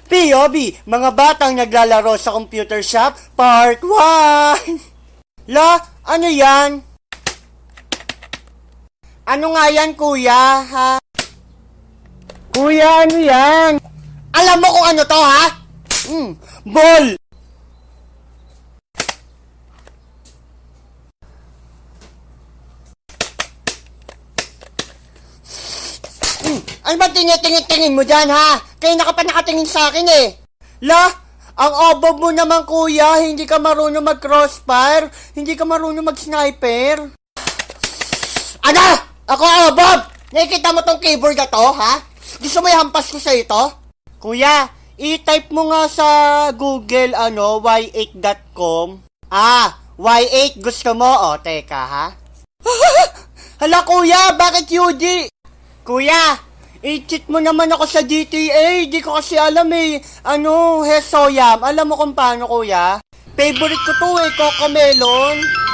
POV, mga batang naglalaro sa computer shop, part 1. La, ano yan? Ano nga yan, kuya, ha? Kuya, ano yan? Alam mo kung ano to, ha? Ball! Ano ba tingin mo dyan, ha? Kaya ka pa nakatingin sa akin, eh. La, ang obob mo naman, kuya. Hindi ka marunong mag-crossfire. Hindi ka marunong mag-sniper. Ano? Ako obob! Nakikita mo tong keyboard na to, ha? Gusto mo ihampas ko sa ito? Kuya, i-type mo nga sa Google, y8.com. Y8 gusto mo? O, teka, ha? Hala, kuya, bakit UD? Kuya, i-cheat mo naman ako sa GTA. Di ko kasi alam eh. Hesoyam. Alam mo kung paano, kuya? Favorite ko to eh, Cocomelon.